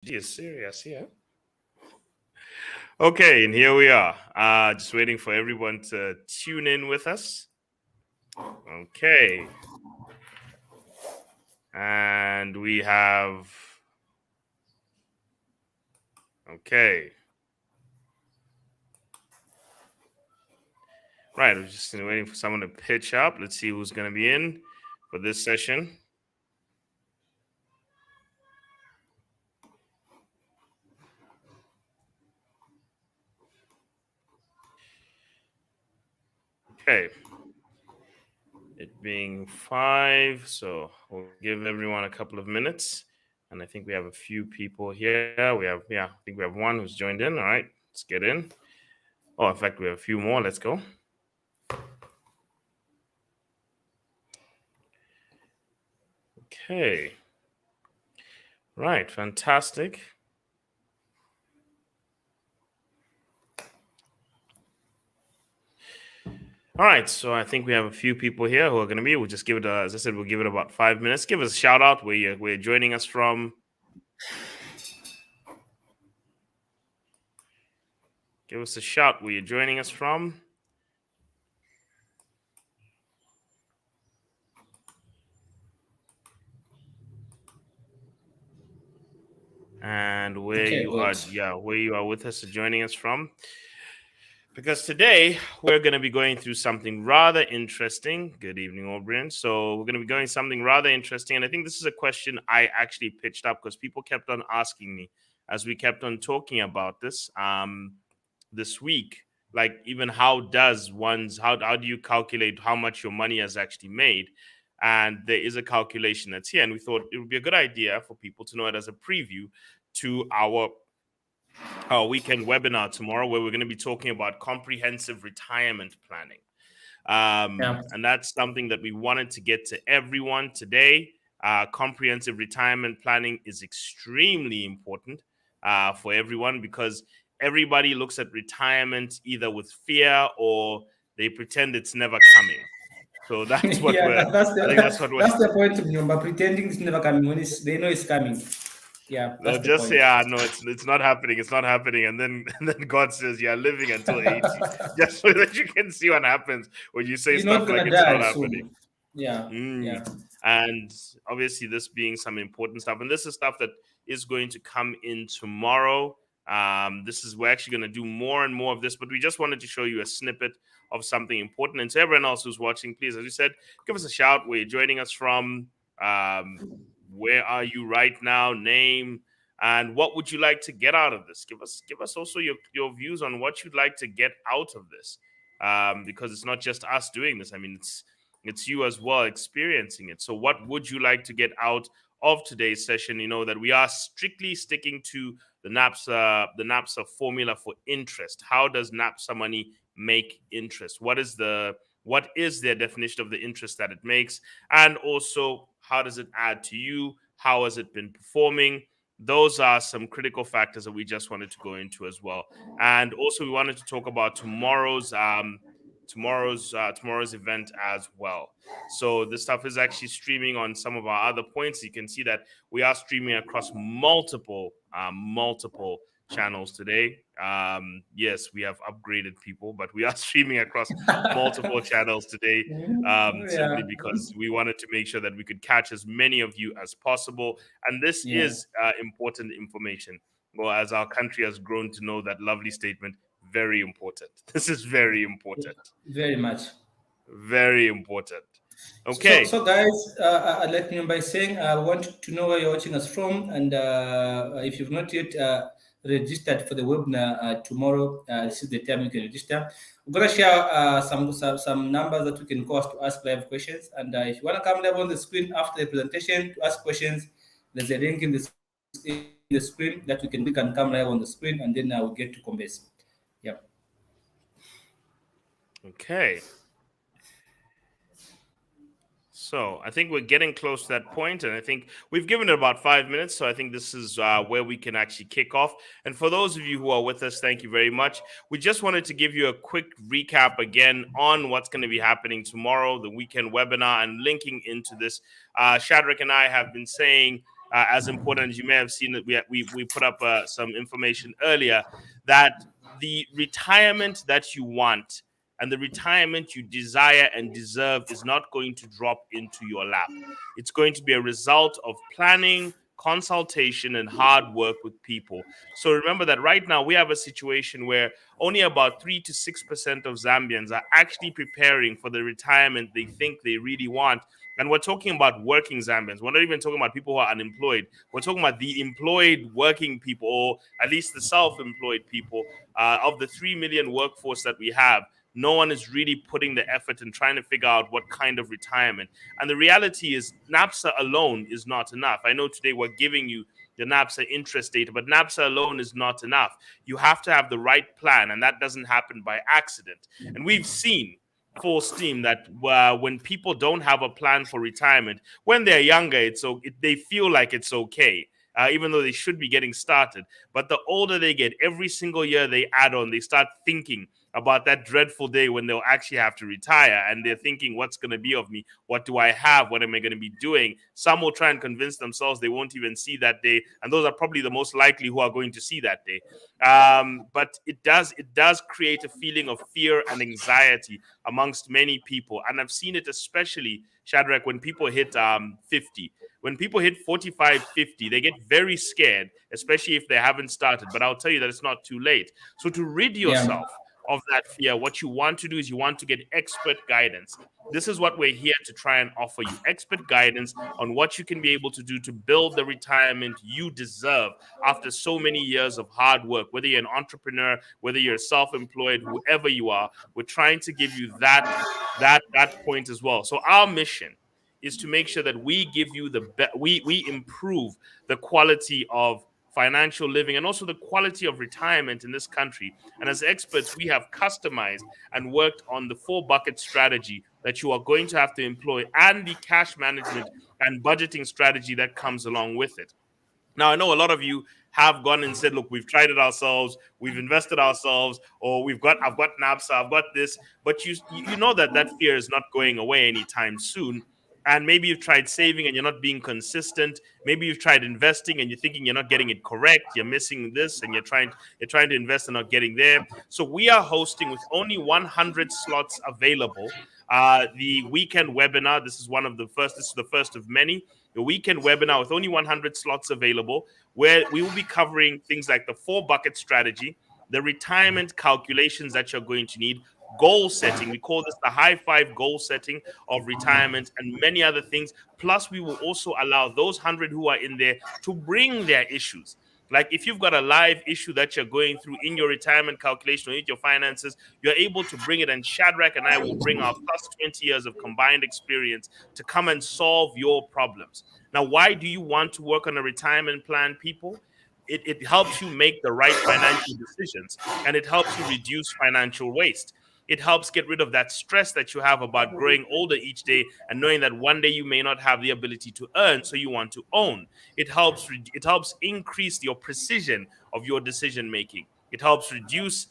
She is serious, yeah. Okay, and here we are. Just waiting for everyone to tune in with us. Okay. And we have. Okay. Right, we're just waiting for someone to pitch up. Let's see who's going to be in for this session. Okay. It being 5, so we'll give everyone a couple of minutes. And I think we have a few people here. I think we have one who's joined in. All right, let's get in. Oh, in fact, we have a few more. Let's go. Okay. Right, fantastic. All right, so I think we have a few people here who are going to be. We'll just give it, as I said, we'll give it about 5 minutes. Give us a shout out where you're joining us from. Give us a shout where you're joining us from. And where you are with us, joining us from. Because today we're going to be going through something rather interesting. Good evening, O'Brien. So we're going to be going something rather interesting, and I think this is a question I actually pitched up because people kept on asking me as we kept on talking about this this week. Like, even how do you calculate how much your money has actually made? And there is a calculation that's here, and we thought it would be a good idea for people to know it as a preview to our weekend webinar tomorrow, where we're going to be talking about comprehensive retirement planning. And that's something that we wanted to get to everyone today. Comprehensive retirement planning is extremely important for everyone, because everybody looks at retirement either with fear or they pretend it's never coming. So that's what that's the point of Nyomba, pretending it's never coming when they know it's coming. Yeah, they'll just say, no, it's not happening, it's not happening, and then God says you're living until 80, just so that you can see what happens when you say You're stuff not like gonna it's die not happening. soon. Yeah, yeah. And obviously, this being some important stuff, and this is stuff that is going to come in tomorrow. We're actually going to do more and more of this, but we just wanted to show you a snippet of something important. And to everyone else who's watching, please, as you said, give us a shout where you're joining us from. Where are you right now? Name, and what would you like to get out of this? Give us also your views on what you'd like to get out of this, because it's not just us doing this. I mean, it's you as well experiencing it. So what would you like to get out of today's session? You know that we are strictly sticking to the NAPSA formula for interest. How does NAPSA money make interest? What is their definition of the interest that it makes? And also, how does it add to you? How has it been performing? Those are some critical factors that we just wanted to go into as well. And also, we wanted to talk about tomorrow's event as well. So this stuff is actually streaming on some of our other points. You can see that we are streaming across multiple channels today. Yes, we have upgraded people, but we are streaming across multiple channels today, simply because we wanted to make sure that we could catch as many of you as possible. And this is important information. Well, as our country has grown to know that lovely statement, very important. This is very important. Very much. Very important. Okay. So guys, I'd like to begin by saying I want to know where you're watching us from, and if you've not yet registered for the webinar tomorrow, this is the time you can register. We're gonna share some numbers that you can call us to ask live questions, and if you want to come live on the screen after the presentation to ask questions, there's a link in the screen that we can come live on the screen, and then we'll get to converse. Yeah. Okay. So I think we're getting close to that point, and I think we've given it about 5 minutes. So I think this is where we can actually kick off. And for those of you who are with us, thank you very much. We just wanted to give you a quick recap again on what's going to be happening tomorrow, the weekend webinar, and linking into this. Shadrach and I have been saying as important as you may have seen that we put up some information earlier that the retirement that you want and the retirement you desire and deserve is not going to drop into your lap. It's going to be a result of planning, consultation, and hard work with people. So remember that right now we have a situation where only about 3 to 6% of Zambians are actually preparing for the retirement they think they really want. And we're talking about working Zambians. We're not even talking about people who are unemployed. We're talking about the employed working people, or at least the self employed people. Of the 3 million workforce that we have, no one is really putting the effort and trying to figure out what kind of retirement. And the reality is, NAPSA alone is not enough. I know today we're giving you the NAPSA interest data, but NAPSA alone is not enough. You have to have the right plan, and that doesn't happen by accident. And we've seen full steam that when people don't have a plan for retirement, when they're younger, they feel like it's okay. Even though they should be getting started. But the older they get, every single year they add on, they start thinking about that dreadful day when they'll actually have to retire. And they're thinking, what's going to be of me? What do I have? What am I going to be doing? Some will try and convince themselves they won't even see that day. And those are probably the most likely who are going to see that day. But it does create a feeling of fear and anxiety amongst many people. And I've seen it especially, Shadrach, when people hit 50. When people hit 45, 50, they get very scared, especially if they haven't started. But I'll tell you that it's not too late. So to rid Yeah. yourself of that fear, what you want to do is you want to get expert guidance. This is what we're here to try and offer you: expert guidance on what you can be able to do to build the retirement you deserve after so many years of hard work. Whether you're an entrepreneur, whether you're self-employed, whoever you are, we're trying to give you that point as well. So our mission is to make sure that we give you we improve the quality of financial living and also the quality of retirement in this country. And as experts, we have customized and worked on the 4 bucket strategy that you are going to have to employ, and the cash management and budgeting strategy that comes along with it. Now, I know a lot of you have gone and said, look, we've tried it ourselves, we've invested ourselves, or I've got NAPSA, I've got this, but you know that that fear is not going away anytime soon. And maybe you've tried saving and you're not being consistent. Maybe you've tried investing and you're thinking you're not getting it correct. You're missing this, and you're trying to invest and not getting there. So we are hosting, with only 100 slots available, the weekend webinar. This is one of the first. This is the first of many. The weekend webinar with only 100 slots available, where we will be covering things like the 4 bucket strategy, the retirement calculations that you're going to need, goal setting. We call this the high five goal setting of retirement, and many other things. Plus, we will also allow those 100 who are in there to bring their issues. Like if you've got a live issue that you're going through in your retirement calculation or in your finances, you're able to bring it. And Shadrach and I will bring our plus 20 years of combined experience to come and solve your problems. Now, why do you want to work on a retirement plan, people? It helps you make the right financial decisions, and it helps you reduce financial waste. It helps get rid of that stress that you have about growing older each day and knowing that one day you may not have the ability to earn, so you want to own. It helps increase your precision of your decision making. It helps reduce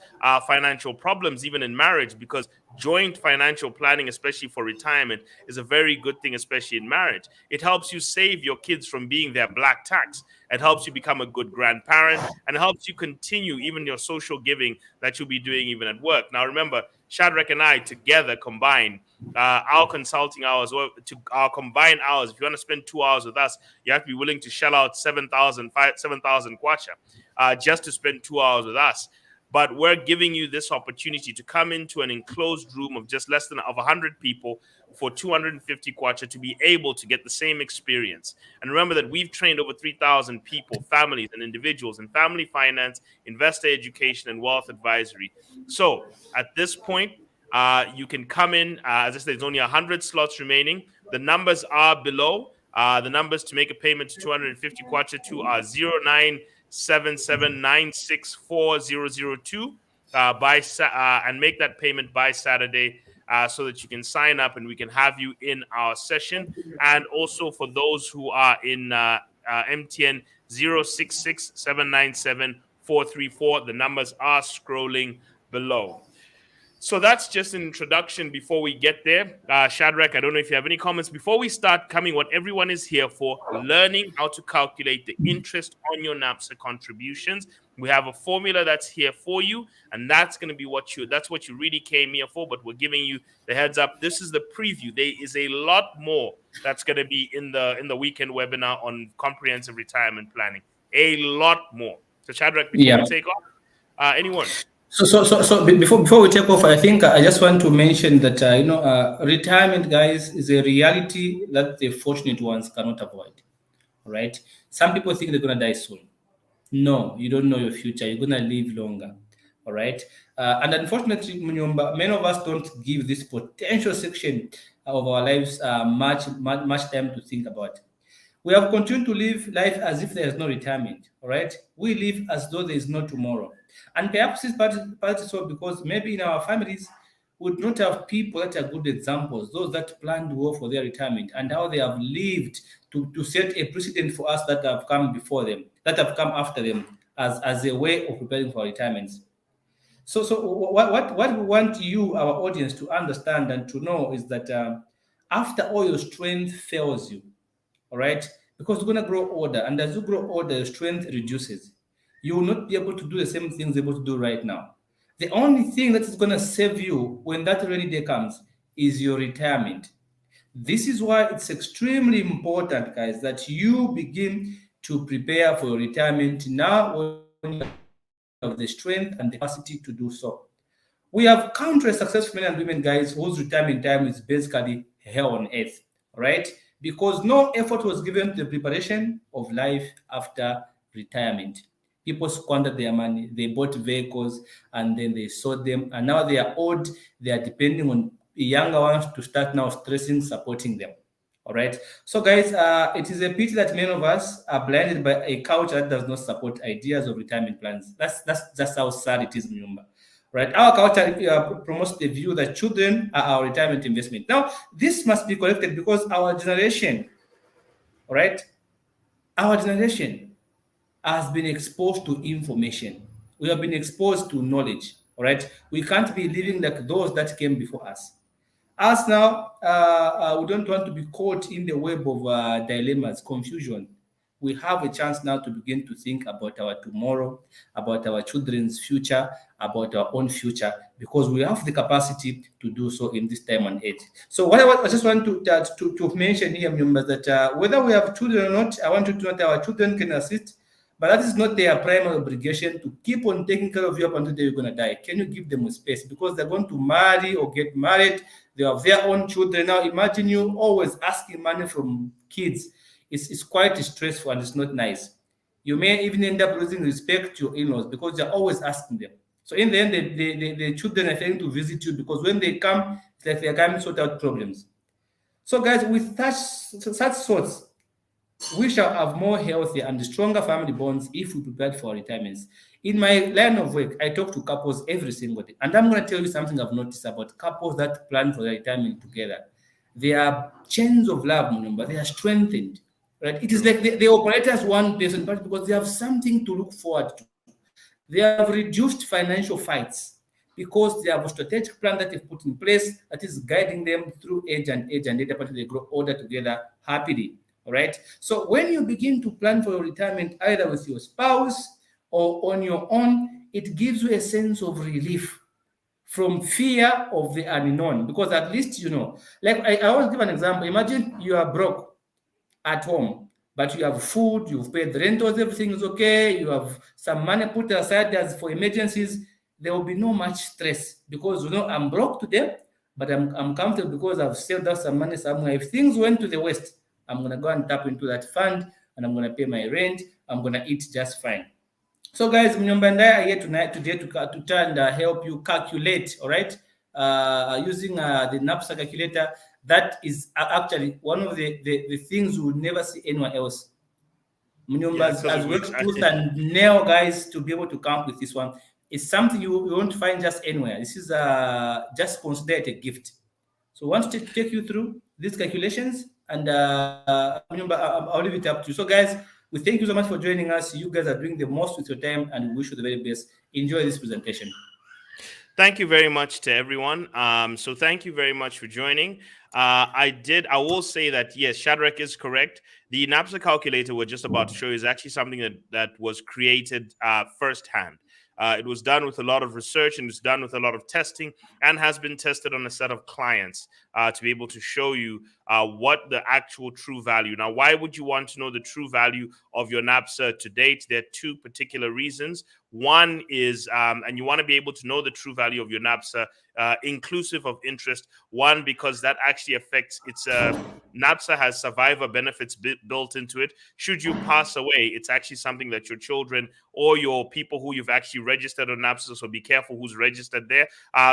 financial problems even in marriage, because joint financial planning, especially for retirement, is a very good thing, especially in marriage. It helps you save your kids from being their black tax. It helps you become a good grandparent, and it helps you continue even your social giving that you'll be doing even at work. Now, remember, Shadrach and I together combine our consulting hours, or to our combined hours. If you want to spend 2 hours with us, you have to be willing to shell out 7,000 kwacha just to spend 2 hours with us. But we're giving you this opportunity to come into an enclosed room of just less than 100 people for 250 kwacha to be able to get the same experience. And remember that we've trained over 3,000 people, families and individuals, in family finance, investor education, and wealth advisory. So at this point, you can come in. As I said, there's only 100 slots remaining. The numbers are below. The numbers to make a payment to 250 kwacha to are 0977964002 and make that payment by Saturday, so that you can sign up and we can have you in our session. And also for those who are in MTN, 066797 434, the numbers are scrolling below. So that's just an introduction before we get there. Shadrach, I don't know if you have any comments before we start coming. What everyone is here for, learning how to calculate the interest on your Napsa contributions. We have a formula that's here for you, and that's going to be that's what you really came here for. But we're giving you the heads up. This is the preview. There is a lot more that's going to be in the weekend webinar on comprehensive retirement planning. A lot more. So Shadrach, before we Yeah. take off, anyone? Before we take off, I think I just want to mention that retirement, guys, is a reality that the fortunate ones cannot avoid. All right. Some people think they're gonna die soon. No, you don't know your future. You're gonna live longer. All right. And unfortunately, Munyomba, many of us don't give this potential section of our lives much time to think about. We have continued to live life as if there is no retirement, all right? We live as though there is no tomorrow. And perhaps this part is so because maybe in our families, we would not have people that are good examples, those that planned well for their retirement and how they have lived to set a precedent for us that have come before them, that have come after them as a way of preparing for retirements. So what we want you, our audience, to understand and to know is that after all your strength fails you, all right? Because you're going to grow older, and as you grow older, your strength reduces. You will not be able to do the same things you're able to do right now. The only thing that is going to save you when that rainy day comes is your retirement. This is why it's extremely important, guys, that you begin to prepare for your retirement now when you have the strength and the capacity to do so. We have countless successful men and women, guys, whose retirement time is basically hell on earth, right? Because no effort was given to the preparation of life after retirement. People squandered their money, they bought vehicles and then they sold them, and now they are old, they are depending on younger ones to start now stressing, supporting them. All right. So, guys, it is a pity that many of us are blinded by a culture that does not support ideas of retirement plans. That's just how sad it is, Mnyumba. Right. Our culture promotes the view that children are our retirement investment. Now, this must be corrected because our generation, all right, our generation has been exposed to information. We have been exposed to knowledge. All right. We can't be living like those that came before us. Us now, we don't want to be caught in the web of dilemmas, confusion. We have a chance now to begin to think about our tomorrow, about our children's future, about our own future, because we have the capacity to do so in this time and age. So, I just want to mention here, members, that whether we have children or not, I want you to know that our children can assist, but that is not their primary obligation to keep on taking care of you up until you're going to die. Can you give them a space? Because they're going to marry or get married. They have their own children. Now, imagine you always asking money from kids. It's quite stressful and it's not nice. You may even end up losing respect to your in-laws because you're always asking them. So in the end, the children are failing to visit you because when they come, it's like they're coming to sort out problems. So guys, with such sorts, we shall have more healthy and stronger family bonds if we prepared for retirements. In my line of work, I talk to couples every single day. And I'm going to tell you something I've noticed about couples that plan for their retirement together. They are chains of love, but they are strengthened. Right? It is like they operate as one person, but because they have something to look forward to. They have reduced financial fights because they have a strategic plan that they've put in place that is guiding them through age and later until they grow older together happily. All right. So when you begin to plan for your retirement, either with your spouse or on your own, it gives you a sense of relief from fear of the unknown because at least you know. Like I always give an example. Imagine you are broke at home, but you have food, you've paid the rentals, everything is okay, you have some money put aside as for emergencies. There will be no much stress because you know I'm broke today, but I'm comfortable because I've saved up some money somewhere. If things went to the west, I'm gonna go and tap into that fund and I'm gonna pay my rent. I'm gonna eat just fine. So, guys, Mnyomba and I are here today to try and help you calculate, all right, using the Napsa calculator. That is actually one of the things you will never see anywhere else. Yeah, Mnyomba because has of which worked tooth and nail, guys, to be able to come up with this one. It's something you won't find just anywhere. This is just considered a gift. So I want to take you through these calculations and I'll leave it up to you. So guys, we thank you so much for joining us. You guys are doing the most with your time and we wish you the very best. Enjoy this presentation. Thank you very much to everyone. So thank you very much for joining. I will say that yes, Shadrach is correct. The NAPSA calculator we're just about to show you is actually something that was created firsthand. It was done with a lot of research and it's done with a lot of testing and has been tested on a set of clients to be able to show you what the actual true value. Now, why would you want to know the true value of your NAPSA to date? There are two particular reasons. One is, and you want to be able to know the true value of your NAPSA, inclusive of interest. One, because that actually affects its NAPSA has survivor benefits built into it. Should you pass away, it's actually something that your children or your people who you've actually registered on NAPSA, so be careful who's registered there.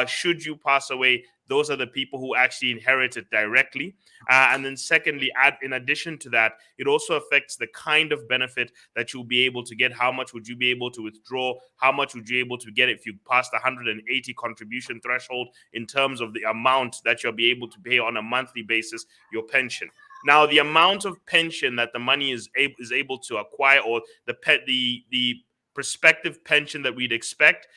Should you pass away, those are the people who actually inherit it directly. And then secondly, in addition to that, it also affects the kind of benefit that you'll be able to get. How much would you be able to withdraw? How much would you be able to get if you passed the 180 contribution threshold in terms of the amount that you'll be able to pay on a monthly basis, your pension? Now, the amount of pension that the money is able to acquire, or the prospective pension that we'd expect,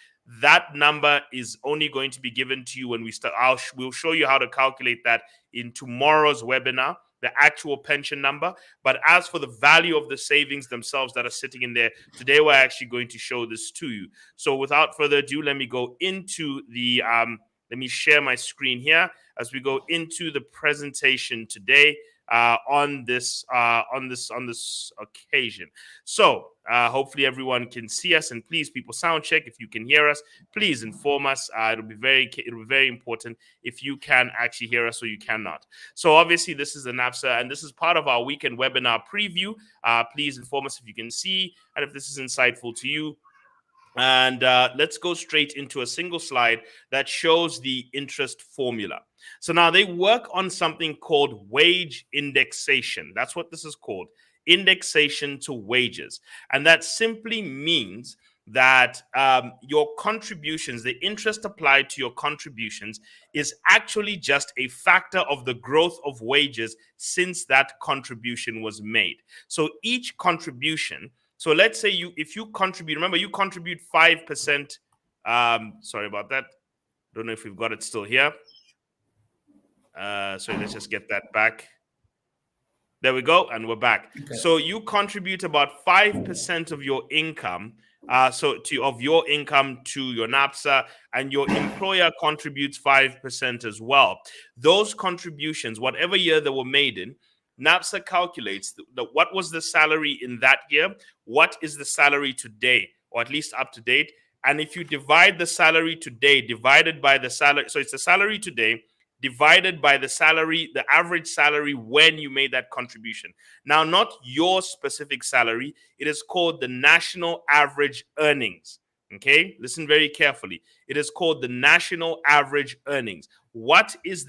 that number is only going to be given to you when we start. We'll show you how to calculate that in tomorrow's webinar, the actual pension number. But as for the value of the savings themselves that are sitting in there, today we're actually going to show this to you. So without further ado, let me go into the let me share my screen here as we go into the presentation today on this occasion. So hopefully everyone can see us, and please, people, sound check. If you can hear us, please inform us. It'll be very important if you can actually hear us or you cannot. So obviously this is the NAPSA, and this is part of our weekend webinar preview. Please inform us if you can see and if this is insightful to you. And let's go straight into a single slide that shows the interest formula. So now they work on something called wage indexation. That's what this is called, indexation to wages. And that simply means that your contributions, the interest applied to your contributions, is actually just a factor of the growth of wages since that contribution was made. So each contribution, so let's say if you contribute, remember you contribute 5%. Sorry about that. Don't know if we've got it still here. Sorry, let's just get that back. There we go, and we're back. Okay. So you contribute about 5% of your income, of your income to your NAPSA, and your employer contributes 5% as well. Those contributions, whatever year they were made in, NAPSA calculates what was the salary in that year, what is the salary today, or at least up to date. And if you divide the salary today divided by the salary, so it's the salary today divided by the salary, the average salary when you made that contribution. Now, not your specific salary, it is called the national average earnings. Okay, listen very carefully. It is called the national average earnings. What was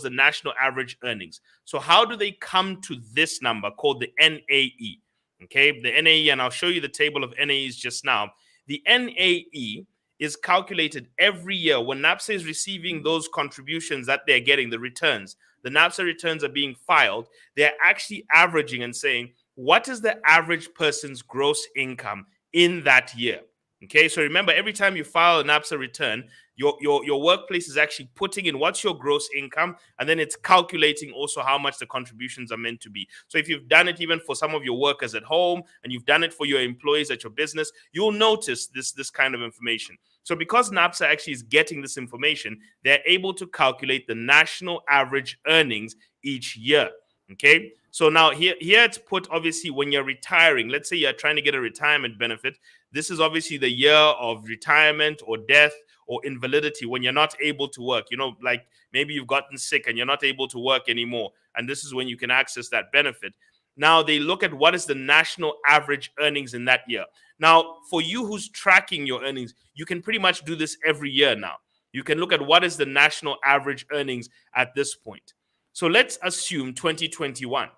the national average earnings? So how do they come to this number called the NAE? Okay, the NAE, and I'll show you the table of NAEs just now. The NAE is calculated every year when NAPSA is receiving those contributions that they're getting, the returns. The NAPSA returns are being filed. They're actually averaging and saying, what is the average person's gross income in that year? Okay, so remember, every time you file an NAPSA return, your workplace is actually putting in what's your gross income, and then it's calculating also how much the contributions are meant to be. So if you've done it even for some of your workers at home, and you've done it for your employees at your business, you'll notice this kind of information. So because NAPSA actually is getting this information, they're able to calculate the national average earnings each year. Okay, so now here it's put, obviously, when you're retiring, let's say you're trying to get a retirement benefit. This is obviously the year of retirement or death or invalidity, when you're not able to work. You know, like maybe you've gotten sick and you're not able to work anymore. And this is when you can access that benefit. Now they look at what is the national average earnings in that year. Now, for you who's tracking your earnings, you can pretty much do this every year now. You can look at what is the national average earnings at this point. So let's assume 2021.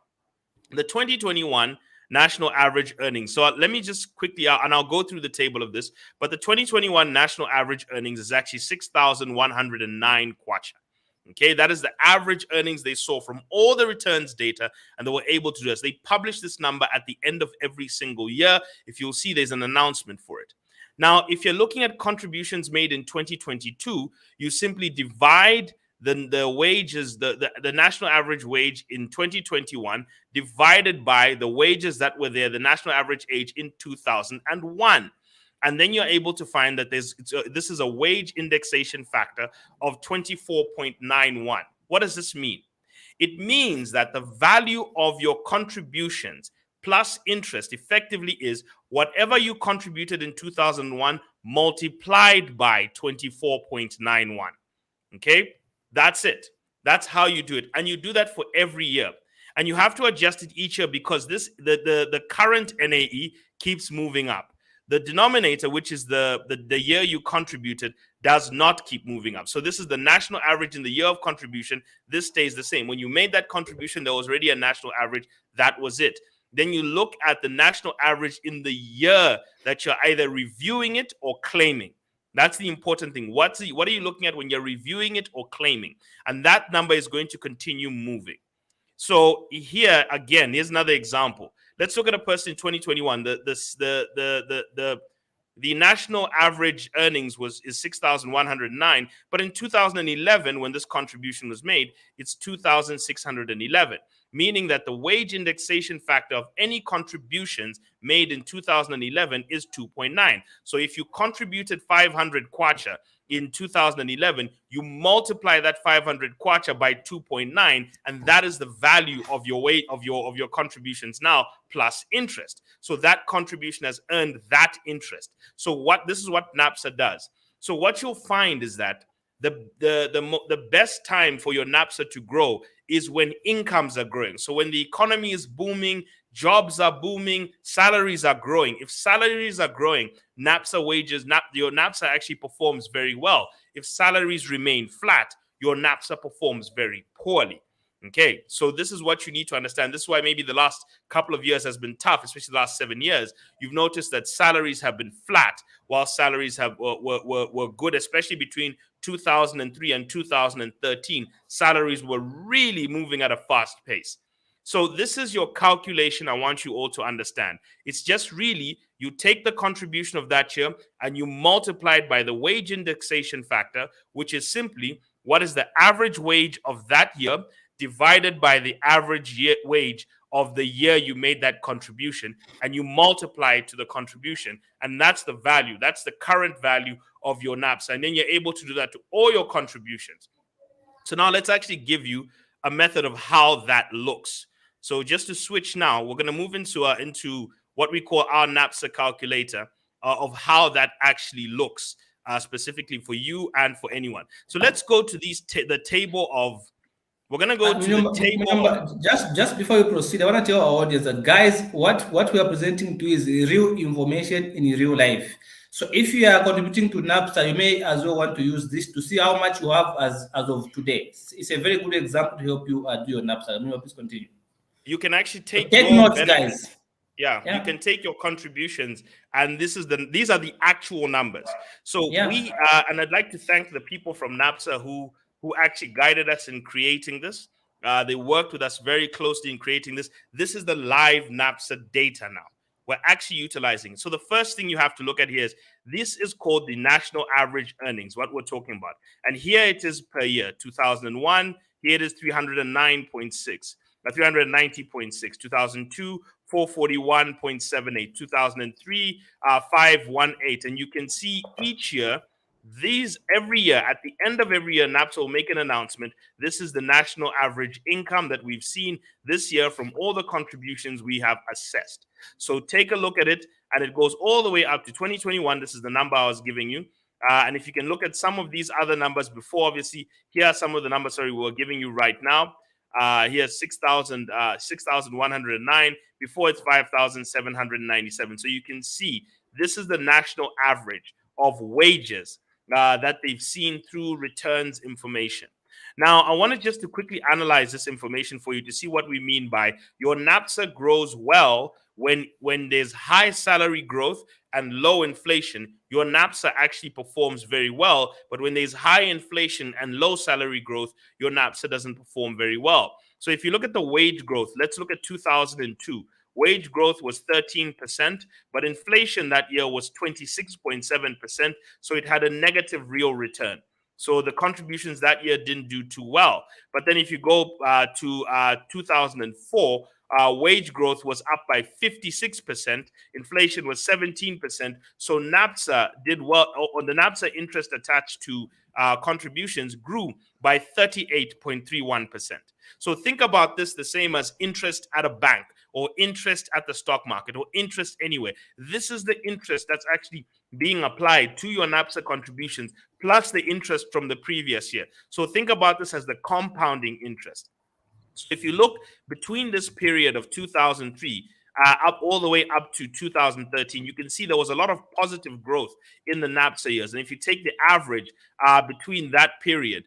The 2021 national average earnings. So let me just quickly, and I'll go through the table of this, but the 2021 national average earnings is actually 6,109 kwacha. Okay, that is the average earnings they saw from all the returns data, and they were able to do this. They publish this number at the end of every single year. If you'll see, there's an announcement for it. Now, if you're looking at contributions made in 2022, you simply divide the wages, the national average wage in 2021 divided by the wages that were there, the national average age in 2001. And then you're able to find that this is a wage indexation factor of 24.91. What does this mean? It means that the value of your contributions plus interest effectively is whatever you contributed in 2001 multiplied by 24.91. Okay, that's it. That's how you do it, and you do that for every year. And you have to adjust it each year because the current NAE keeps moving up. The denominator, which is the year you contributed, does not keep moving up. So this is the national average in the year of contribution. This stays the same. When you made that contribution, there was already a national average. That was it. Then you look at the national average in the year that you're either reviewing it or claiming. That's the important thing. What are you looking at when you're reviewing it or claiming? And that number is going to continue moving. So here again, here's another example. Let's look at a person in 2021. The national average earnings is 6,109, but in 2011, when this contribution was made, it's 2,611, meaning that the wage indexation factor of any contributions made in 2011 is 2.9. So if you contributed 500 kwacha in 2011, you multiply that 500 kwacha by 2.9, and that is the value of your weight of your contributions now plus interest. So that contribution has earned that interest. So this is what NAPSA does. So what you'll find is that the best time for your NAPSA to grow is when incomes are growing. So when the economy is booming, jobs are booming, salaries are growing. If salaries are growing, NAPSA wages, your NAPSA actually performs very well. If salaries remain flat, your NAPSA performs very poorly. Okay, so this is what you need to understand. This is why maybe the last couple of years has been tough, especially the last 7 years. You've noticed that salaries have been flat, while salaries were good, especially between 2003 and 2013. Salaries were really moving at a fast pace. So this is your calculation I want you all to understand. It's just really you take the contribution of that year and you multiply it by the wage indexation factor, which is simply what is the average wage of that year divided by the average wage of the year you made that contribution, and you multiply it to the contribution, and that's the value. That's the current value of your NAPSA, and then you're able to do that to all your contributions. So now let's actually give you a method of how that looks. So just to switch now, we're going to move into what we call our NAPSA calculator of how that actually looks specifically for you and for anyone. So let's go to the table of. We're gonna go to the table. Just before you proceed, I want to tell our audience that, guys, what we are presenting to is real information in real life. So if you are contributing to NAPSA, you may as well want to use this to see how much you have as of today. It's a very good example to help you do your NAPSA. Please continue. You can actually take notes, guys. Yeah, you can take your contributions, and these are the actual numbers. So and I'd like to thank the people from NAPSA who actually guided us in creating this. They worked with us very closely in creating this. This is the live NAPSA data now. We're actually utilizing it. So the first thing you have to look at here is this is called the national average earnings, what we're talking about. And here it is per year, 2001, here it is 309.6. 390.6, 2002, 441.78, 2003, 518. And you can see each year, every year, at the end of every year, NAPSA will make an announcement. This is the national average income that we've seen this year from all the contributions we have assessed. So take a look at it, and it goes all the way up to 2021. This is the number I was giving you. And if you can look at some of these other numbers before, obviously, here are some of the numbers, we're giving you right now. Here's 6,109. Before it's 5,797. So you can see this is the national average of wages that they've seen through returns information. Now, I wanted just to quickly analyze this information for you to see what we mean by your NAPSA grows well when there's high salary growth and low inflation. Your NAPSA actually performs very well, but when there's high inflation and low salary growth, your NAPSA doesn't perform very well. So if you look at the wage growth, let's look at 2002. wage growth was 13%, but inflation that year was 26.7%. So it had a negative real return. So the contributions that year didn't do too well. But then if you go to 2004, wage growth was up by 56%, inflation was 17%. So NAPSA did well, or the NAPSA interest attached to contributions grew by 38.31%. So think about this the same as interest at a bank or interest at the stock market or interest anywhere. This is the interest that's actually being applied to your NAPSA contributions plus the interest from the previous year. So think about this as the compounding interest. So if you look between this period of 2003 up all the way up to 2013, you can see there was a lot of positive growth in the NAPSA years. And if you take the average between that period,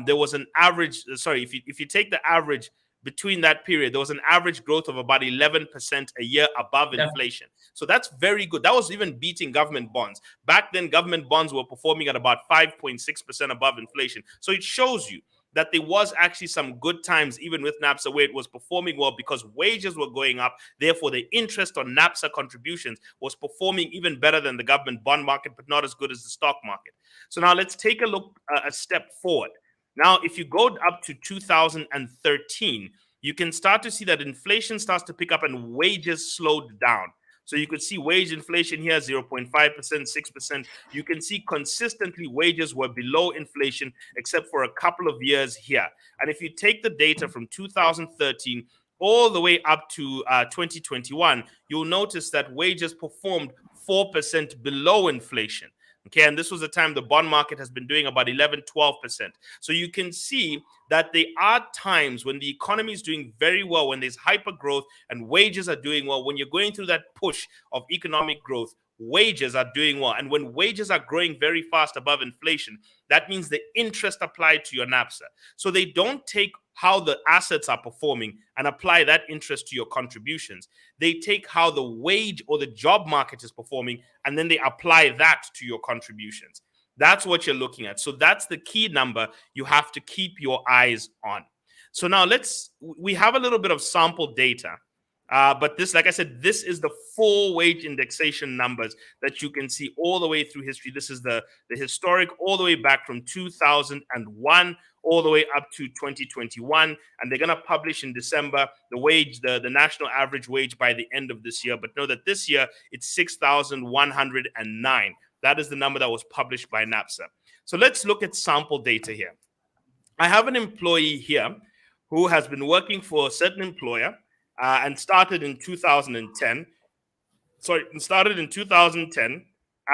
there was an average. Sorry, if you take the average between that period, there was an average growth of about 11% a year above Yeah. inflation. So that's very good. That was even beating government bonds. Back then, government bonds were performing at about 5.6% above inflation. So it shows you that there was actually some good times, even with NAPSA, where it was performing well because wages were going up. Therefore, the interest on NAPSA contributions was performing even better than the government bond market, but not as good as the stock market. So now let's take a look, a step forward. Now, if you go up to 2013, you can start to see that inflation starts to pick up and wages slowed down. So you could see wage inflation here, 0.5%, 6%. You can see consistently wages were below inflation, except for a couple of years here. And if you take the data from 2013 all the way up to 2021, you'll notice that wages performed 4% below inflation. Okay, and this was the time the bond market has been doing about 11, 12%. So you can see that there are times when the economy is doing very well, when there's hyper growth and wages are doing well. When you're going through that push of economic growth, wages are doing well. And when wages are growing very fast above inflation, that means the interest applied to your NAPSA. So they don't take how the assets are performing and apply that interest to your contributions. They take how the wage or the job market is performing and then they apply that to your contributions. That's what you're looking at. So that's the key number you have to keep your eyes on. So now we have a little bit of sample data. But this, like I said, this is the full wage indexation numbers that you can see all the way through history. This is the historic all the way back from 2001 all the way up to 2021. And they're going to publish in December the national average wage by the end of this year. But know that this year it's 6,109. That is the number that was published by NAPSA. So let's look at sample data here. I have an employee here who has been working for a certain employer and started in 2010. Started in 2010.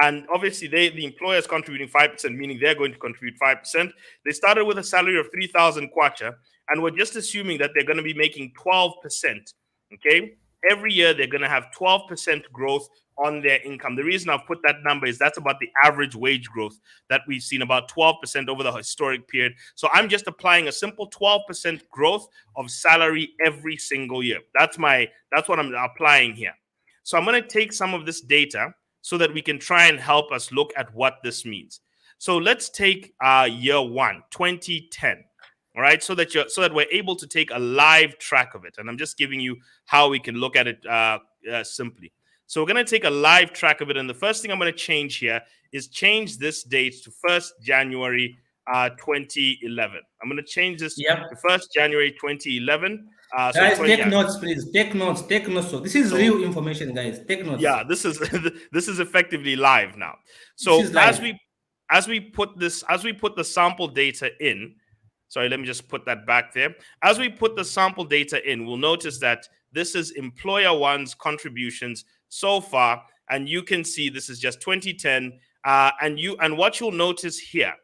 And obviously, the employer is contributing 5%, meaning they're going to contribute 5%. They started with a salary of 3,000 kwacha, and we're just assuming that they're going to be making 12%. Okay, every year they're going to have 12% growth on their income. The reason I've put that number is that's about the average wage growth that we've seen, about 12% over the historic period. So I'm just applying a simple 12% growth of salary every single year. That's what I'm applying here. So I'm going to take some of this data so that we can try and help us look at what this means. So let's take year one, 2010. All right, so that we're able to take a live track of it. And I'm just giving you how we can look at it simply. So we're going to take a live track of it. And the first thing I'm going to change here is change this date to 1st January 2011. I'm going to change this to 1st January 2011. Guys, take notes, please. Take notes. Take notes. So this is real information, guys. Take notes. Yeah, this is this is effectively live now. So as we put the sample data in, sorry, let me just put that back there. As we put the sample data in, we'll notice that this is employer one's contributions so far, and you can see this is just 2010. And what you'll notice here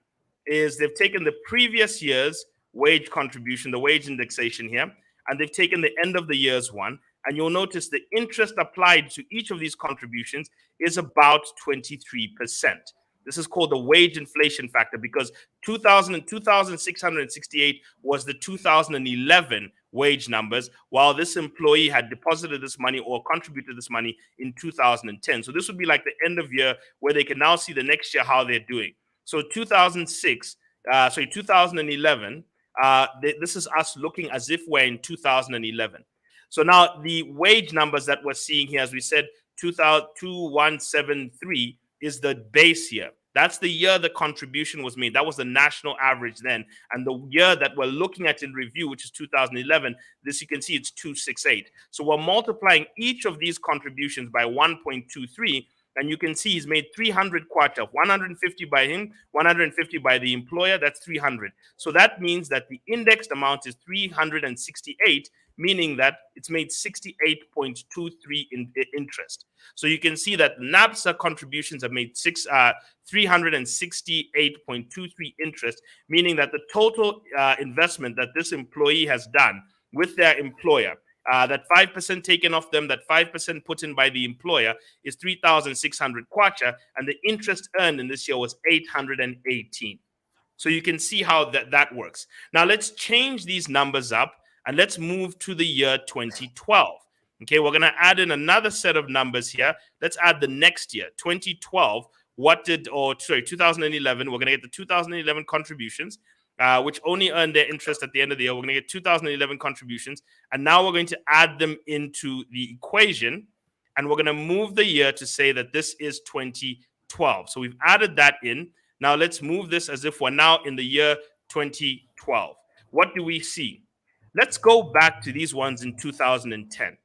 is they've taken the previous year's wage contribution, the wage indexation here, and they've taken the end of the year's one. And you'll notice the interest applied to each of these contributions is about 23%. This is called the wage inflation factor because 2,668 was the 2011 wage numbers, while this employee had deposited this money or contributed this money in 2010. So this would be like the end of year where they can now see the next year how they're doing. So 2011, this is us looking as if we're in 2011. So now the wage numbers that we're seeing here, as we said, 2173 is the base year. That's the year the contribution was made. That was the national average then. And the year that we're looking at in review, which is 2011, this you can see it's 268. So we're multiplying each of these contributions by 1.23. And you can see he's made 300 kwacha, 150 by him, 150 by the employer. That's 300. So that means that the indexed amount is 368, meaning that it's made 68.23 in interest. So you can see that Napsa contributions have made 368.23 interest, meaning that the total investment that this employee has done with their employer, that 5% taken off them, that 5% put in by the employer, is 3,600 kwacha, and the interest earned in this year was 818. So you can see how that works. Now let's change these numbers up and let's move to the year 2012. Okay, we're going to add in another set of numbers here. Let's add the next year, 2012. 2011. We're going to get the 2011 contributions, which only earned their interest at the end of the year. We're going to get 2011 contributions. And now we're going to add them into the equation. And we're going to move the year to say that this is 2012. So we've added that in. Now let's move this as if we're now in the year 2012. What do we see? Let's go back to these ones in 2010.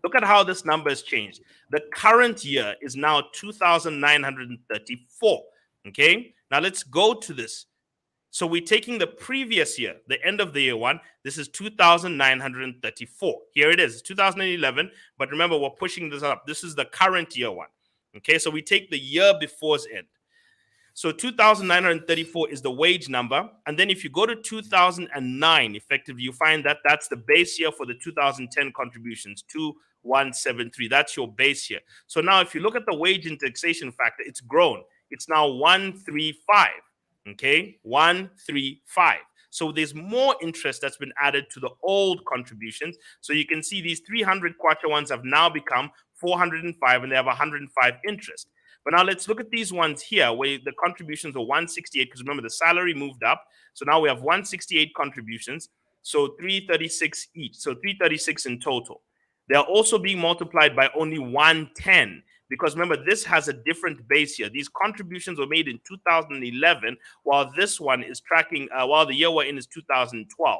Look at how this number has changed. The current year is now 2,934. Okay, now let's go to this. So we're taking the previous year, the end of the year one. This is 2,934. Here it is, 2011. But remember, we're pushing this up. This is the current year one. Okay, so we take the year before's end. So 2,934 is the wage number. And then if you go to 2009, effectively, you find that that's the base year for the 2010 contributions, 2,173. That's your base year. So now if you look at the wage indexation factor, it's grown. It's now 135. Okay, 135. So there's more interest that's been added to the old contributions. So you can see these 300 kwacha ones have now become 405, and they have 105 interest. But now let's look at these ones here where the contributions are 168, because remember the salary moved up. So now we have 168 contributions, so 336 each. So 336 in total. They are also being multiplied by only 110, because remember, this has a different base year. These contributions were made in 2011, while this one is tracking, while the year we're in is 2012.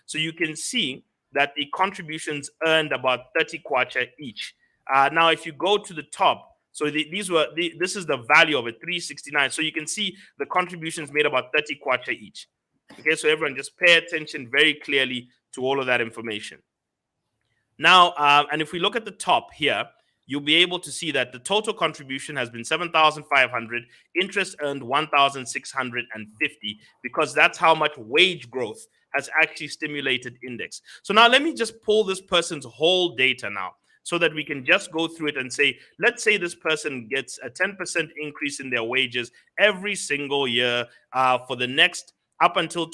So you can see that the contributions earned about 30 kwacha each. Now, if you go to the top, so this is the value of it, 369. So you can see the contributions made about 30 kwacha each. Okay, so everyone just pay attention very clearly to all of that information. Now, and if we look at the top here, you'll be able to see that the total contribution has been 7,500, interest earned 1,650, because that's how much wage growth has actually stimulated index. So now let me just pull this person's whole data now, so that we can just go through it and say, let's say this person gets a 10% increase in their wages every single year for the next up until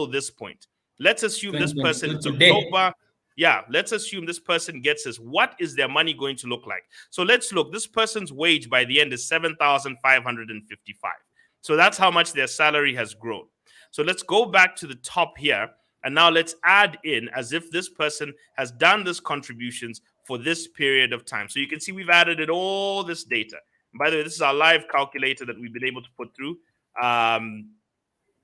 this point. Let's assume this person, it's October. Yeah, let's assume this person gets this. What is their money going to look like? So let's look. This person's wage by the end is 7,555. So that's how much their salary has grown. So let's go back to the top here. And now let's add in as if this person has done this contributions for this period of time. So you can see we've added in all this data. And by the way, this is our live calculator that we've been able to put through.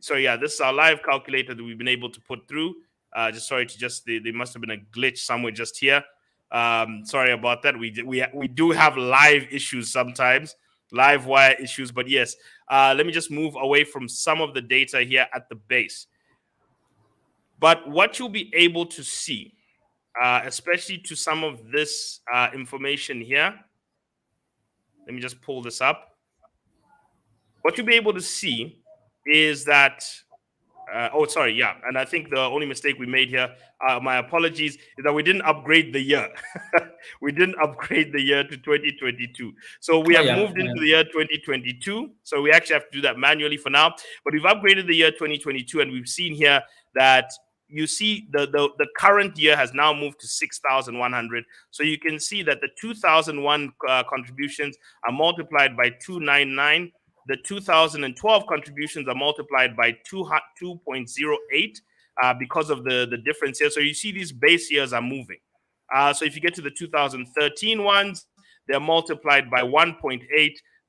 So yeah, this is our live calculator that we've been able to put through. There must have been a glitch somewhere just here. Sorry about that. We do have live issues sometimes, live wire issues. But yes, let me just move away from some of the data here at the base. But what you'll be able to see, especially to some of this information here, let me just pull this up. What you'll be able to see is that, and I think the only mistake we made here, my apologies, is that we didn't upgrade the year. We didn't upgrade the year to 2022. So we have moved into the year 2022. So we actually have to do that manually for now. But we've upgraded the year 2022, and we've seen here that you see the current year has now moved to 6,100. So you can see that the 2001 contributions are multiplied by 299. The 2012 contributions are multiplied by 2.08. because of the difference here. So you see these base years are moving. So if you get to the 2013 ones, they're multiplied by 1.8.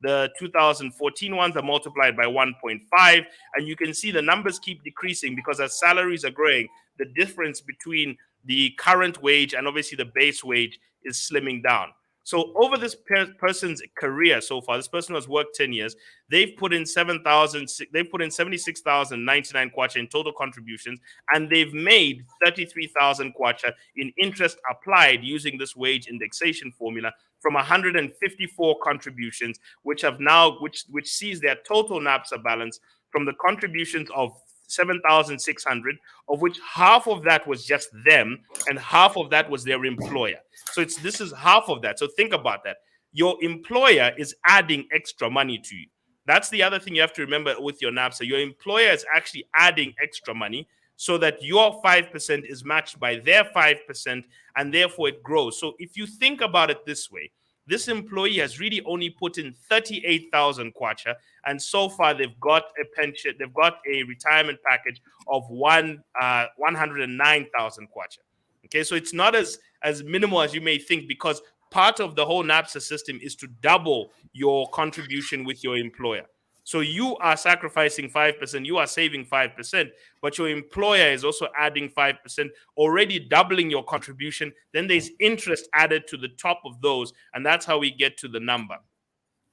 The 2014 ones are multiplied by 1.5. And you can see the numbers keep decreasing because as salaries are growing, the difference between the current wage and obviously the base wage is slimming down. So over this person's career so far, this person has worked 10 years. They've put in 7,000. They've put in 76,099 kwacha in total contributions, and they've made 33,000 kwacha in interest applied using this wage indexation formula from 154 contributions, which have now which sees their total NAPSA balance from the contributions of 7,600, of which half of that was just them and half of that was their employer. So this is half of that. So think about that. Your employer is adding extra money to you. That's the other thing you have to remember with your NAPSA. Your employer is actually adding extra money so that your 5% is matched by their 5% and therefore it grows. So if you think about it this way, this employee has really only put in 38,000 kwacha, and so far they've got a pension, they've got a retirement package of 109,000 kwacha. Okay, so it's not as minimal as you may think, because part of the whole NAPSA system is to double your contribution with your employer. So you are sacrificing 5%, you are saving 5%, but your employer is also adding 5%, already doubling your contribution. Then there's interest added to the top of those, and that's how we get to the number.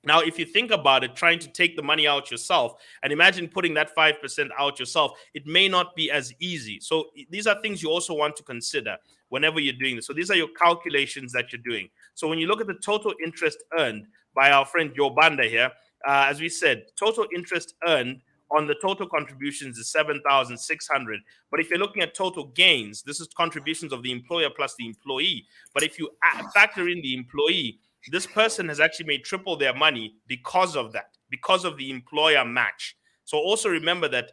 Now, if you think about it, trying to take the money out yourself, and imagine putting that 5% out yourself, it may not be as easy. So these are things you also want to consider whenever you're doing this. So these are your calculations that you're doing. So when you look at the total interest earned by our friend Joe Banda here, as we said, total interest earned on the total contributions is 7,600. But if you're looking at total gains, this is contributions of the employer plus the employee. But if you factor in the employee, this person has actually made triple their money because of that, because of the employer match. So also remember that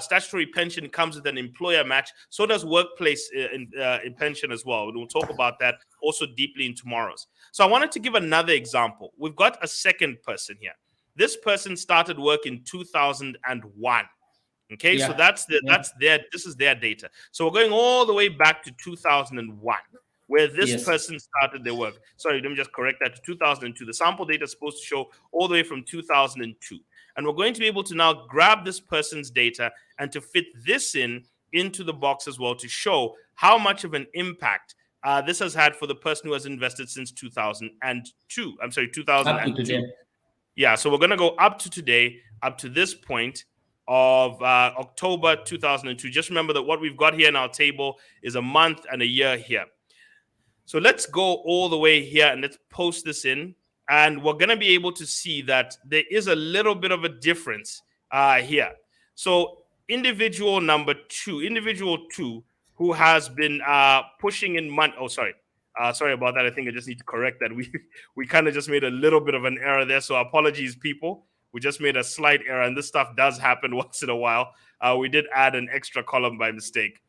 statutory pension comes with an employer match. So does workplace in pension as well. We'll talk about that also deeply in tomorrow's. So I wanted to give another example. We've got a second person here. This person started work in 2001. Okay, so this is their data. So we're going all the way back to 2001, where this person started their work. Sorry, let me just correct that to 2002. The sample data is supposed to show all the way from 2002. And we're going to be able to now grab this person's data and to fit this into the box as well to show how much of an impact this has had for the person who has invested since 2002. I'm sorry, 2002. Yeah, so we're going to go up to today, up to this point of October 2002. Just remember that what we've got here in our table is a month and a year here. So let's go all the way here and let's post this in. And we're going to be able to see that there is a little bit of a difference here. So individual two, who has been pushing in money. Oh, sorry. Sorry about that. I think I just need to correct that. We kind of just made a little bit of an error there. So apologies, people. We just made a slight error, and this stuff does happen once in a while. We did add an extra column by mistake.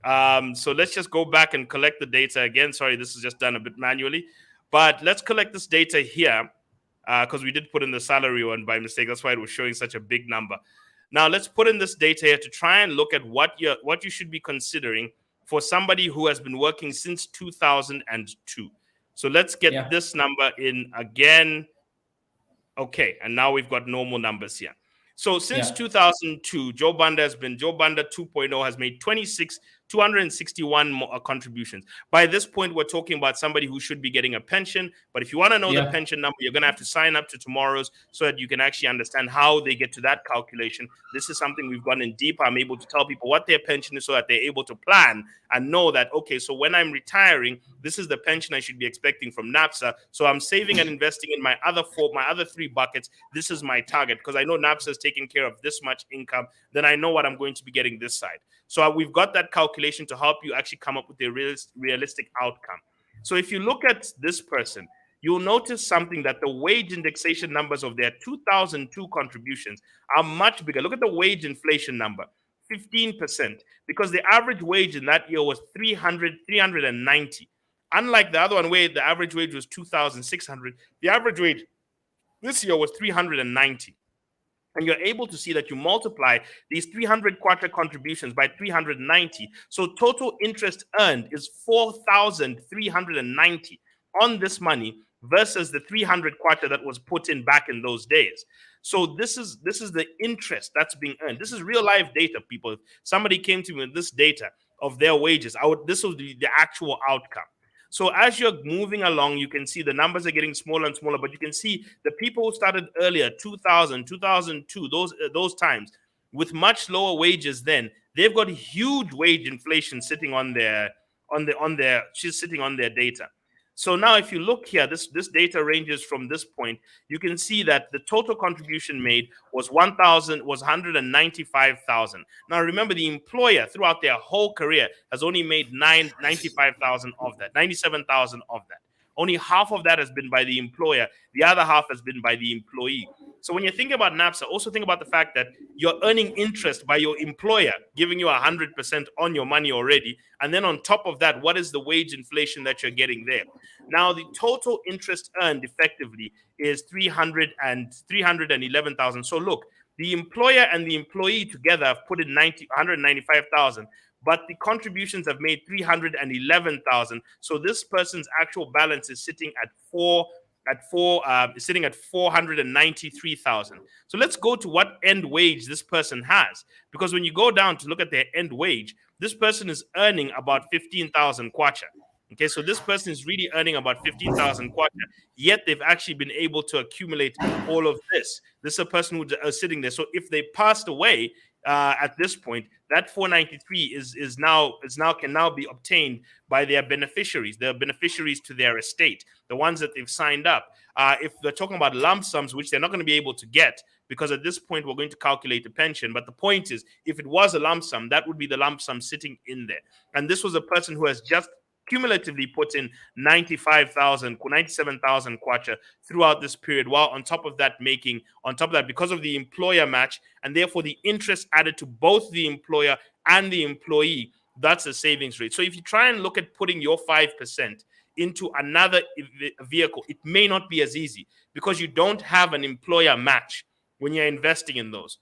So let's just go back and collect the data again. Sorry, this is just done a bit manually. But let's collect this data here because we did put in the salary one by mistake. That's why it was showing such a big number. Now let's put in this data here to try and look at what you should be considering for somebody who has been working since 2002. So let's get this number in again. Okay, and now we've got normal numbers here. So since 2002, Joe Banda 2.0 has made 261 more contributions. By this point, we're talking about somebody who should be getting a pension. But if you want to know the pension number, you're going to have to sign up to tomorrow's so that you can actually understand how they get to that calculation. This is something we've gone in deep. I'm able to tell people what their pension is so that they're able to plan and know that, okay, so when I'm retiring, this is the pension I should be expecting from NAPSA. So I'm saving and investing in my other three buckets. This is my target because I know NAPSA is taking care of this much income. Then I know what I'm going to be getting this side. So we've got that calculation to help you actually come up with a realistic outcome. So if you look at this person, you'll notice something that the wage indexation numbers of their 2002 contributions are much bigger. Look at the wage inflation number, 15%, because the average wage in that year was 390. Unlike the other one where the average wage was 2,600, the average wage this year was 390. And you're able to see that you multiply these 300 quarter contributions by 390. So total interest earned is 4,390 on this money versus the 300 quarter that was put in back in those days. So this is the interest that's being earned. This is real life data, people. If somebody came to me with this data of their wages, this would be the actual outcome. So as you're moving along, you can see the numbers are getting smaller and smaller, but you can see the people who started earlier, 2000, 2002, those times, with much lower wages then, they've got huge wage inflation sitting sitting on their data. So now if you look here, this data ranges from this point, you can see that the total contribution made was 195,000. Now remember, the employer throughout their whole career has only made 95,000 of that, 97,000 of that. Only half of that has been by the employer, the other half has been by the employee. So when you think about NAPSA, also think about the fact that you're earning interest by your employer giving you 100% on your money already. And then on top of that, what is the wage inflation that you're getting there? Now, the total interest earned effectively is 311,000. So look, the employer and the employee together have put in 195,000, but the contributions have made 311,000. So this person's actual balance is sitting at 493,000. So let's go to what end wage this person has, because when you go down to look at their end wage, this person is earning about 15,000 kwacha. Okay, so this person is really earning about 15,000 kwacha, yet they've actually been able to accumulate all of this. This is a person who is sitting there. So if they passed away at this point, that 493 can now be obtained by their beneficiaries, the beneficiaries to their estate, the ones that they've signed up. If they're talking about lump sums, which they're not going to be able to get, because at this point we're going to calculate the pension. But the point is, if it was a lump sum, that would be the lump sum sitting in there. And this was a person who has just cumulatively put in 97,000 kwacha throughout this period, while on top of that, because of the employer match and therefore the interest added to both the employer and the employee, that's a savings rate. So if you try and look at putting your 5% into another vehicle, it may not be as easy because you don't have an employer match when you're investing in those.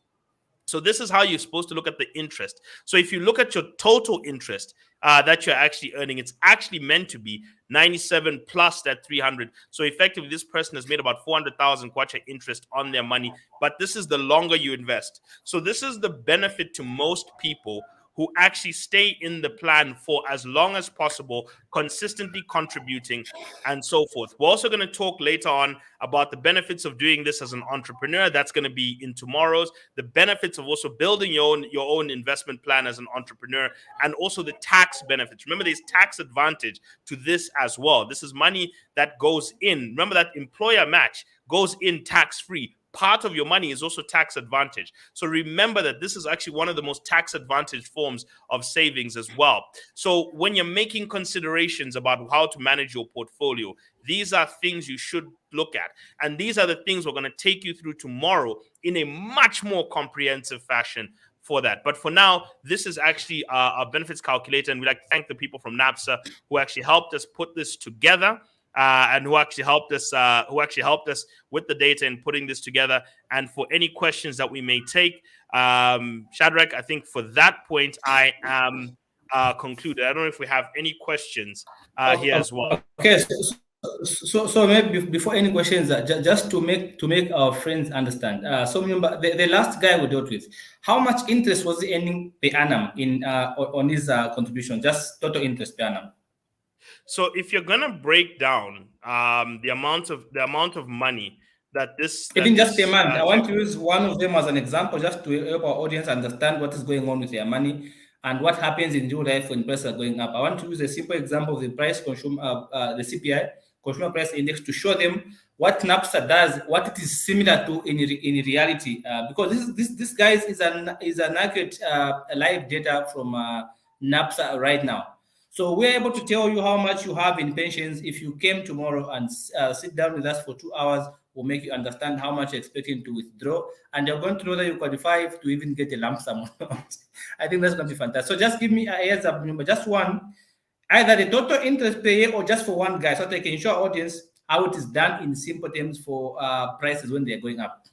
So this is how you're supposed to look at the interest. So if you look at your total interest that you're actually earning, it's actually meant to be 97 plus that 300. So effectively, this person has made about 400,000 kwacha interest on their money. But this is the longer you invest. So this is the benefit to most people who actually stay in the plan for as long as possible, consistently contributing and so forth. We're also going to talk later on about the benefits of doing this as an entrepreneur. That's going to be in tomorrow's. The benefits of also building your own investment plan as an entrepreneur, and also the tax benefits. Remember, there's tax advantage to this as well. This is money that goes in. Remember that employer match goes in tax-free. Part of your money is also tax advantage. So remember that this is actually one of the most tax advantaged forms of savings as well. So when you're making considerations about how to manage your portfolio, these are things you should look at. And these are the things we're going to take you through tomorrow in a much more comprehensive fashion for that. But for now, this is actually our benefits calculator. And we'd like to thank the people from NAPSA who actually helped us put this together. And who actually helped us with the data and putting this together. And for any questions that we may take, Shadrach, I think for that point I am concluded. I don't know if we have any questions here as well. Okay, so maybe before any questions, just to make our friends understand. So remember the last guy we dealt with, how much interest was he earning per annum on his contribution? Just total interest per annum. So if you're gonna break down the amount of money that even just a month, I want to use one of them as an example, just to help our audience understand what is going on with their money and what happens in real life when prices are going up. I want to use a simple example of the the CPI, Consumer Price Index, to show them what NAPSA does, what it is similar to in reality. Because this guys is an accurate live data from NAPSA right now. So we're able to tell you how much you have in pensions. If you came tomorrow and sit down with us for 2 hours, we'll make you understand how much you're expecting to withdraw. And you're going to know that you qualify to even get a lump sum. I think that's going to be fantastic. So just give me a heads up, remember, just one, either the total interest per year or just for one guy, so they can show our audience how it is done in simple terms for prices when they're going up.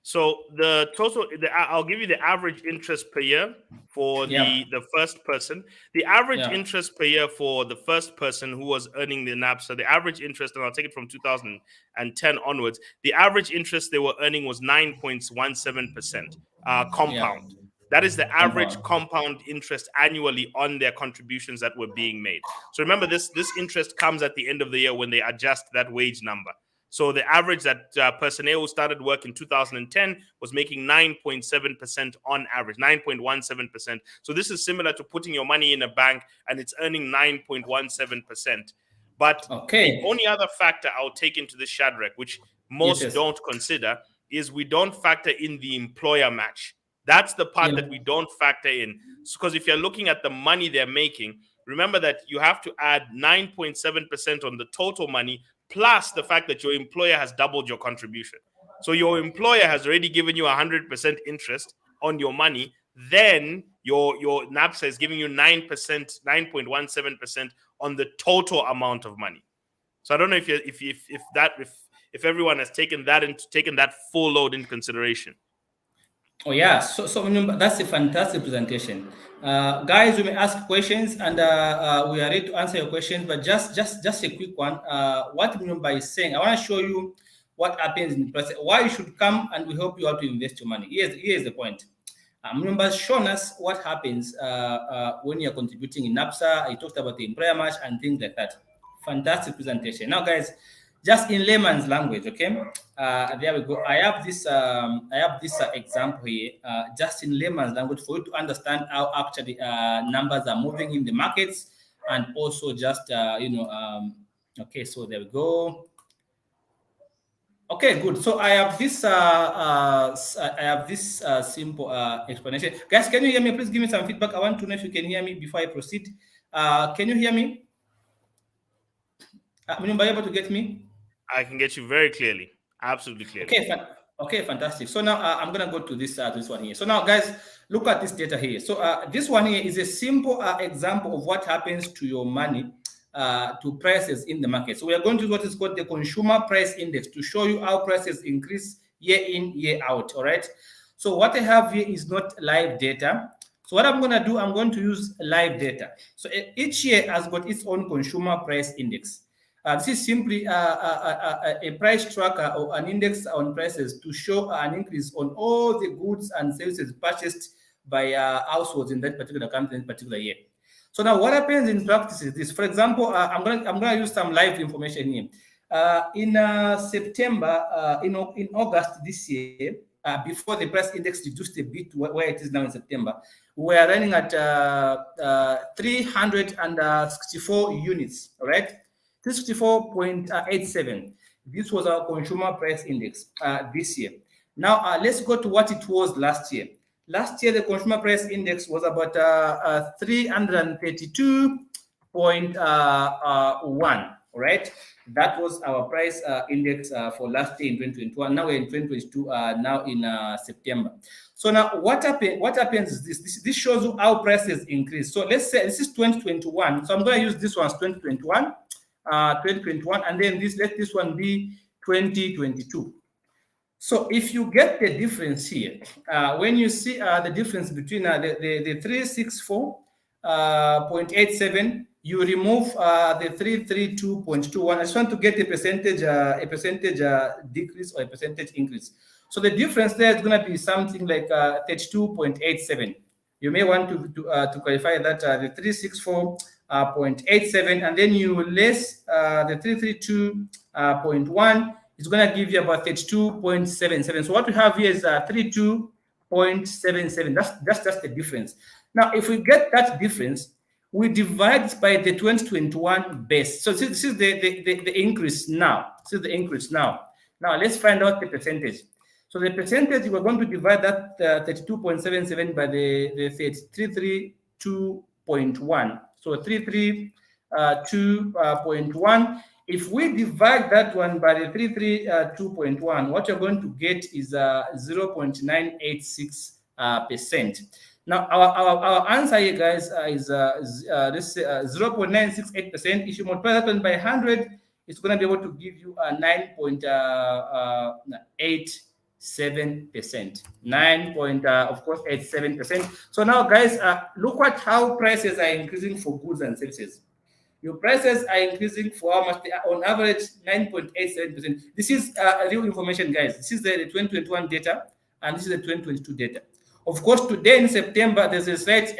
So the total, I'll give you the average interest per year for Yeah, the first person. The average yeah, interest per year for the first person who was earning the NAPSA, the average interest, and I'll take it from 2010 onwards. The average interest they were earning was 9.17% yeah. compound. That is the average Compound. compound interest annually on their contributions that were being made. So remember, this interest comes at the end of the year when they adjust that wage number. So the average that personnel who started work in 2010 was making 9.7% on average, 9.17%. So this is similar to putting your money in a bank and it's earning 9.17%. But the Okay. only other factor I'll take into this, Shadrach, which Yes, most yes. don't consider, is we don't factor in the employer match. That's the part that Yeah. we don't factor in. Because if you're looking at the money they're making, remember that you have to add 9.7% on the total money plus the fact that your employer has doubled your contribution. So your employer has already given you 100% interest on your money. Then your NAPSA is giving you 9%, 9.17% on the total amount of money. So I don't know if everyone has taken that full load into consideration. Oh yeah, so that's a fantastic presentation. Guys, we may ask questions, and we are ready to answer your questions. But just a quick one. What Mnyumba is saying, I want to show you what happens in the process. Why you should come, and we help you how to invest your money. Here's the point. Mnyumba has shown us what happens when you're contributing in NAPSA. I talked about the employer match and things like that. Fantastic presentation. Now, guys, just in layman's language, okay? There we go. I have this example here, just in layman's language for you to understand how actually numbers are moving in the markets, and also just okay. So there we go. Okay, good. So I have this simple explanation. Guys, can you hear me? Please give me some feedback. I want to know if you can hear me before I proceed. Can you hear me? Are you able to get me? I can get you very clearly, absolutely clearly. Okay, okay, fantastic. So now I'm gonna go to this one here. So now, guys, look at this data here. So this one here is a simple example of what happens to your money, to prices in the market. So we are going to use what is called the consumer price index to show you how prices increase year in, year out. All right. So what I have here is not live data. So what I'm going to do, I'm going to use live data. So each year has got its own consumer price index. This is simply a price tracker or an index on prices to show an increase on all the goods and services purchased by households in that particular country in particular year. So now, what happens in practice is this. For example, I'm gonna use some live information here. In September, in August this year, before the price index reduced a bit where it is now in September, we are running at 364 units. All right, 364.87. This was our consumer price index this year. Now, let's go to what it was last year. Last year, the consumer price index was about 332.1. Right, that was our price index for last year in 2021. Now we're in 2022. Now in September. So now, what happens is this shows you how prices increase. So let's say this is 2021. So I'm going to use this one as 2021. 2021, and then let this one be 2022. So if you get the difference here, when you see the difference between the 364.87, you remove the 332.21. I just want to get a percentage decrease or a percentage increase. So the difference there is going to be something like 32.87. You may want to clarify that the 364.87, and then you less the 332.1 is going to give you about 32.77. So what we have here is 32.77. That's just the difference. Now, if we get that difference, we divide by the 2021 base. So this is the increase now. This is the increase now. Now, let's find out the percentage. So the percentage, we're going to divide that 32.77 by the 332.1. So 332.1. If we divide that one by the 332.1, what you're going to get is 0.986%. Now, our answer here, guys, is 0.968%. If you multiply that one by 100, it's going to be able to give you a 9.86%. 7%. 9 point, of course, 87%. So now, guys, look at how prices are increasing for goods and services. Your prices are increasing for how much? They are on average 9.87%. This is real information, guys. This is the 2021 data, and this is the 2022 data. Of course, today in September, there's a slight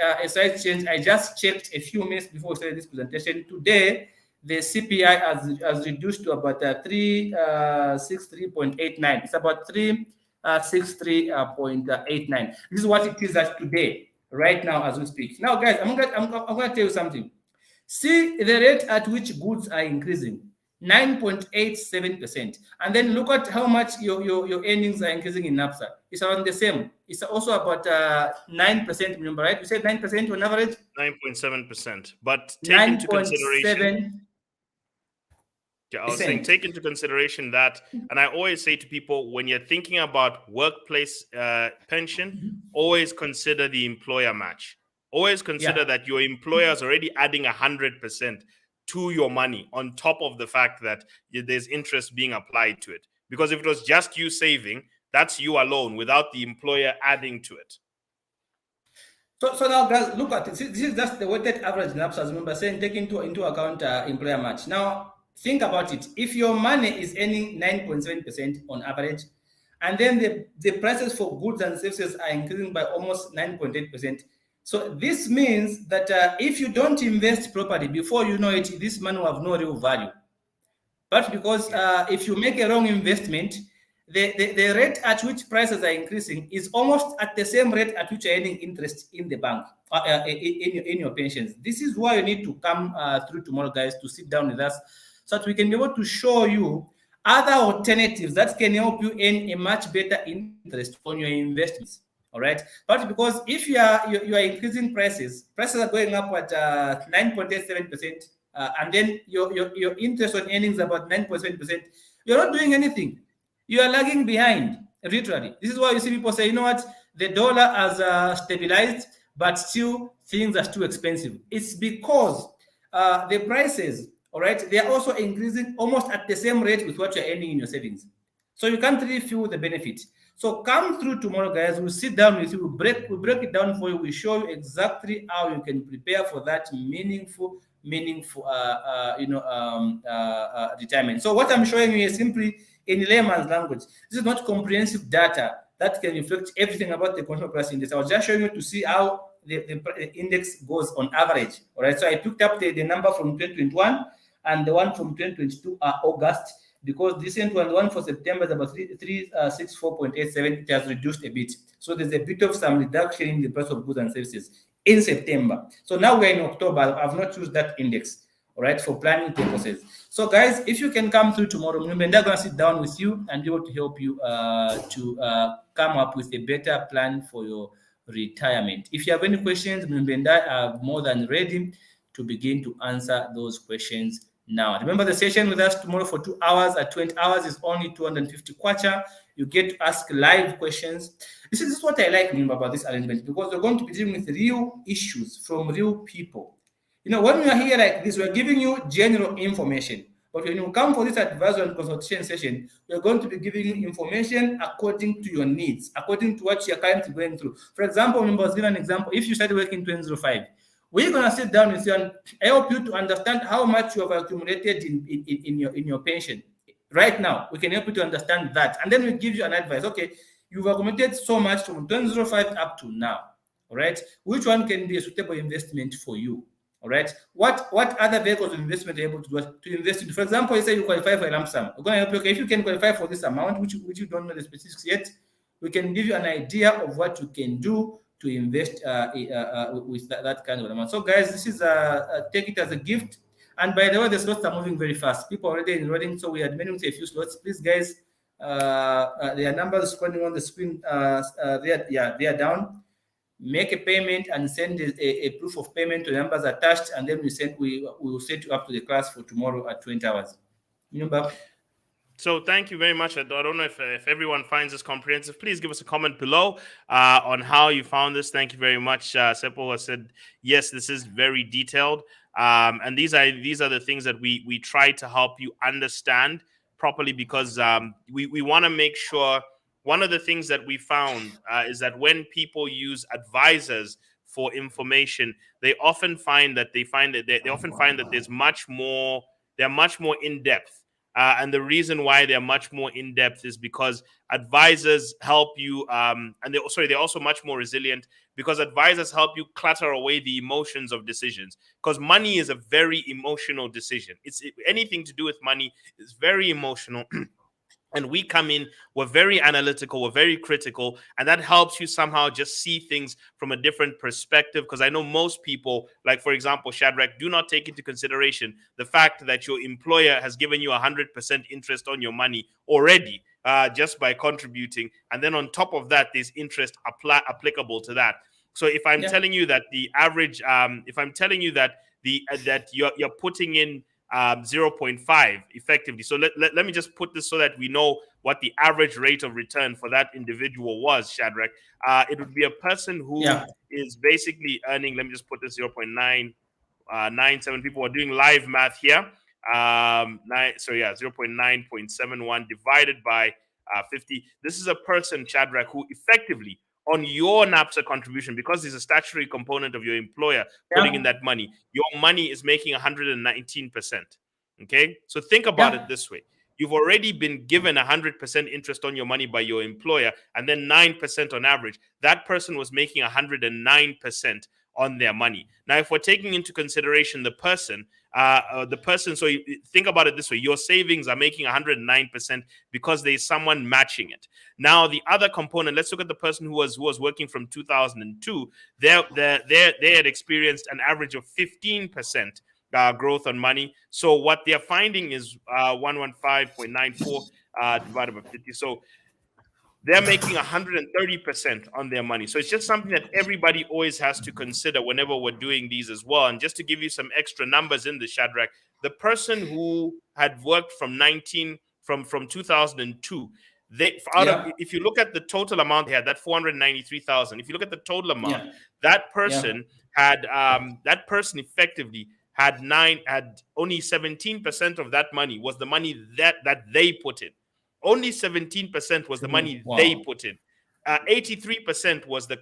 change. I just checked a few minutes before we started this presentation. Today, the CPI has reduced to about 363.89. It's about 363.89. This is what it is at today, right now, as we speak. Now, guys, I'm gonna tell you something. See the rate at which goods are increasing, 9.87%. And then look at how much your earnings are increasing in Napsa. It's around the same. It's also about 9%, remember, right? You said 9% on average? 9.7%. But take into consideration, 9.7%. yeah, I was saying, take into consideration that, and I always say to people, when you're thinking about workplace pension, always consider the employer match. Always consider Yeah. that your employer is already adding 100% to your money on top of the fact that there's interest being applied to it. Because if it was just you saving, that's you alone without the employer adding to it. So now, guys, look at it. This is just the weighted average NAPSAS. Remember, saying take into account employer match. Now, think about it. If your money is earning 9.7% on average, and then the prices for goods and services are increasing by almost 9.8%. So this means that if you don't invest properly, before you know it, this money will have no real value. But because if you make a wrong investment, the rate at which prices are increasing is almost at the same rate at which you're earning interest in the bank, in your pensions. This is why you need to come through tomorrow, guys, to sit down with us so that we can be able to show you other alternatives that can help you earn a much better interest on your investments. All right, but because if you are increasing prices are going up at 9.87%, and then your interest on earnings about 9.7%, you're not doing anything. You are lagging behind, literally. This is why you see people say, you know what, the dollar has stabilized, but still things are too expensive. It's because the prices, all right, they are also increasing almost at the same rate with what you're earning in your savings. So you can't really feel the benefit. So come through tomorrow, guys. We'll sit down with you. We'll break it down for you. We'll show you exactly how you can prepare for that meaningful retirement. So what I'm showing you is simply in layman's language. This is not comprehensive data that can reflect everything about the consumer price index. I was just showing you to see how the index goes on average. All right. So I picked up the number from 2021 and the one from 2022 are August, because this one for September is about 364.87. It has reduced a bit. So there's a bit of some reduction in the price of goods and services in September. So now we're in October. I've not used that index, all right, for planning purposes. So guys, if you can come through tomorrow, we're going to sit down with you and be able to help you to come up with a better plan for your retirement. If you have any questions, Mbenda are more than ready to begin to answer those questions now. Remember, the session with us tomorrow for 2 hours at 20 hours is only 250 kwacha. You get to ask live questions. This is what I like about this arrangement, because we're going to be dealing with real issues from real people. When we are here like this, we're giving you general information. But when you come for this advisory and consultation session, we're going to be giving you information according to your needs, according to what you're currently going through. For example, I was giving an example. If you started working in 2005, we're going to sit down with you and help you to understand how much you have accumulated in your pension. Right now, we can help you to understand that. And then we give you an advice. Okay, you've accumulated so much from 2005 up to now. All right. Which one can be a suitable investment for you? All right. What other vehicles of investment are you able to invest in? For example, you say you qualify for a lump sum. We're going to help you. Okay, if you can qualify for this amount, which you don't know the specifics yet, we can give you an idea of what you can do to invest with that kind of amount. So, guys, this is take it as a gift. And by the way, the slots are moving very fast. People are already enrolling, so we are admitting to a few slots. Please, guys, there are numbers scrolling on the screen. They are down. Make a payment and send a proof of payment to the numbers attached, and then we will set you up to the class for tomorrow at 20 hours. So thank you very much. I don't know if everyone finds this comprehensive. Please give us a comment below on how you found this. Thank you very much. Seppo has said, yes, this is very detailed. And these are the things that we try to help you understand properly, because we want to make sure one of the things that we found is that when people use advisors for information, they often find that they often find that they're much more in depth. And the reason why they're much more in depth is because advisors help you, and they're also much more resilient because advisors help you clutter away the emotions of decisions. Because money is a very emotional decision. Anything to do with money is very emotional. And we come in, we're very analytical, we're very critical, and that helps you somehow just see things from a different perspective. Because I know most people, like for example Shadrach, do not take into consideration the fact that your employer has given you 100% interest on your money already, just by contributing, and then on top of that there's interest applicable to that. So if I'm Yeah. telling you that the average, if I'm telling you that that you're putting in 0.5 effectively. So let me just put this so that we know what the average rate of return for that individual was, Shadrach. It would be a person who Yeah. is basically earning, let me just put this 0.997. People are doing live math here. So yeah, 0.9.71 divided by 50. This is a person, Shadrach, who effectively on your NAPSA contribution, because there's a statutory component of your employer putting in Yeah. that money, your money is making 119%. Okay, so think about it Yeah. this way: you've already been given 100% interest on your money by your employer, and then 9% on average. That person was making 109% on their money. Now, if we're taking into consideration the person, so think about it this way: your savings are making 109% because there's someone matching it. Now, the other component, let's look at the person who was working from 2002. They had experienced an average of 15% growth on money. So what they're finding is 115.94 divided by 50. So they're making 130% on their money. So it's just something that everybody always has to consider whenever we're doing these as well. And just to give you some extra numbers in the Shadrach, the person who had worked from 2002, they out of Yeah. if you look at the total amount they had, that 493,000. If you look at the total amount, Yeah. that Yeah. person effectively had only 17% of that money was the money that they put in. Only 17% was the money they Wow. put in. 83% was the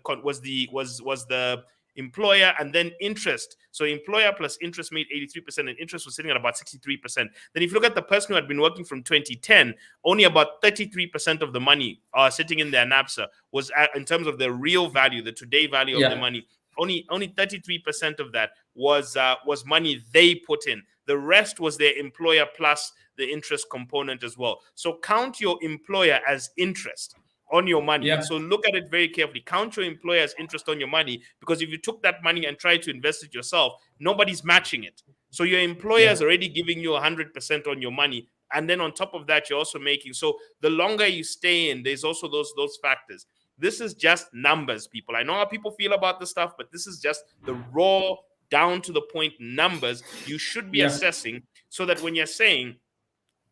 employer, and then interest. So employer plus interest made 83%, and interest was sitting at about 63%. Then if you look at the person who had been working from 2010, only about 33% of the money sitting in their NAPSA was in terms of the real value, the today value of the Yeah. money. Only 33% of that was money they put in. The rest was their employer plus the interest component as well. So count your employer as interest on your money. Yeah. So look at it very carefully. Count your employer as interest on your money, because if you took that money and tried to invest it yourself, nobody's matching it. So your employer is Yeah. already giving you 100% on your money, and then on top of that, you're also making. So the longer you stay in, there's also those factors. This is just numbers, people. I know how people feel about this stuff, but this is just the raw, down to the point numbers you should be Yeah. assessing, so that when you're saying,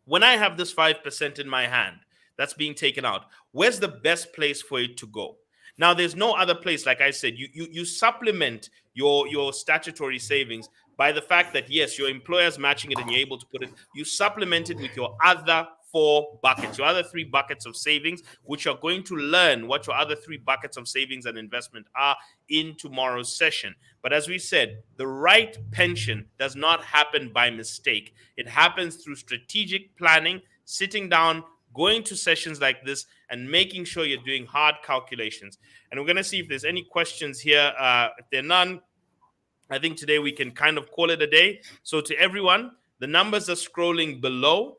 when I have this 5% in my hand that's being taken out, where's the best place for it to go? Now, there's no other place. Like I said, you supplement your statutory savings by the fact that yes, your employer's matching it and you're able to put it. You supplement it with your other four buckets, your other three buckets of savings, which you're going to learn what your other three buckets of savings and investment are in tomorrow's session. But as we said, the right pension does not happen by mistake. It happens through strategic planning, sitting down, going to sessions like this, and making sure you're doing hard calculations. And we're going to see if there's any questions here. If there are none, I think today we can kind of call it a day. So to everyone, the numbers are scrolling below.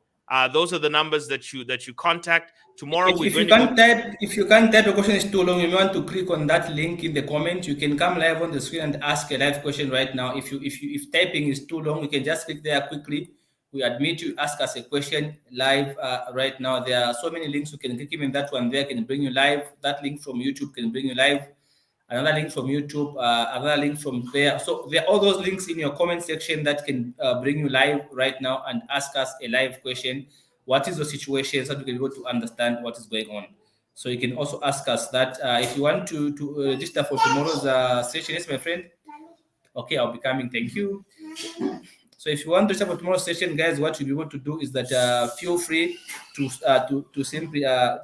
Those are the numbers that you contact. Tomorrow we're If you going to go. can't type, if you can't type, the question is too long. You want to click on that link in the comment. You can come live on the screen and ask a live question right now. If typing is too long, you can just click there quickly. We admit you ask us a question live right now. There are so many links you can click. Even that one there can bring you live. That link from YouTube can bring you live. Another link from YouTube, another link from there. So there are all those links in your comment section that can bring you live right now and ask us a live question. What is the situation, so that we can be able to understand what is going on? So you can also ask us that if you want to register for tomorrow's session. Yes, my friend. Okay, I'll be coming. Thank you. So if you want to register for tomorrow's session, guys, what you'll be able to do is that feel free to simply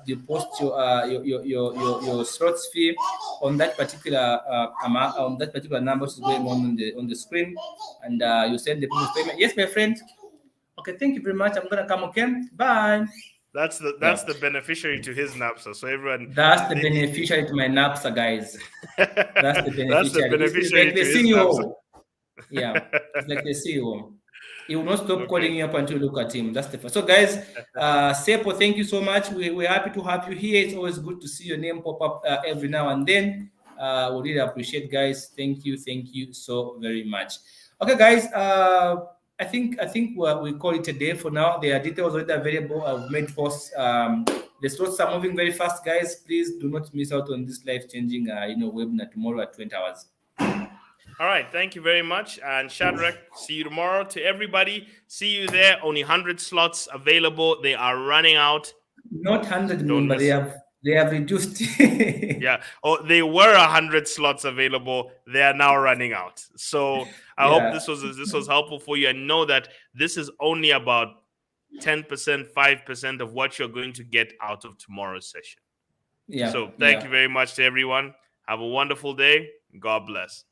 deposit your slots fee on that particular amount, on that particular number which is going on the screen, and you send the proof of payment. Yes, my friend. Okay, thank you very much. I'm gonna come. Okay, bye. That's Yeah, the beneficiary to his Napsa. So everyone, that's the beneficiary to my Napsa, guys. That's the that's the beneficiary. It's like beneficiary the to his Napsa. CEO. Yeah, it's like the CEO. He will not stop Okay. calling you up until you look at him. That's the first. So, guys, Sepo, thank you so much. We're happy to have you here. It's always good to see your name pop up every now and then. We really appreciate, guys. Thank you so very much. Okay, guys. I think we call it a day for now. There are details already available. I've made posts. The slots are moving very fast, guys. Please do not miss out on this life-changing, webinar tomorrow at 20 hours. All right. Thank you very much. And Shadrach, see you tomorrow. To everybody, see you there. Only 100 slots available. They are running out. Not 100 million, Don't but miss. they have reduced. Yeah. Oh, they were 100 slots available. They are now running out. So I hope Yeah, this was helpful for you, and know that this is only about 10%, 5% of what you're going to get out of tomorrow's session. yeah, So thank yeah. you very much to everyone. Have a wonderful day. God bless.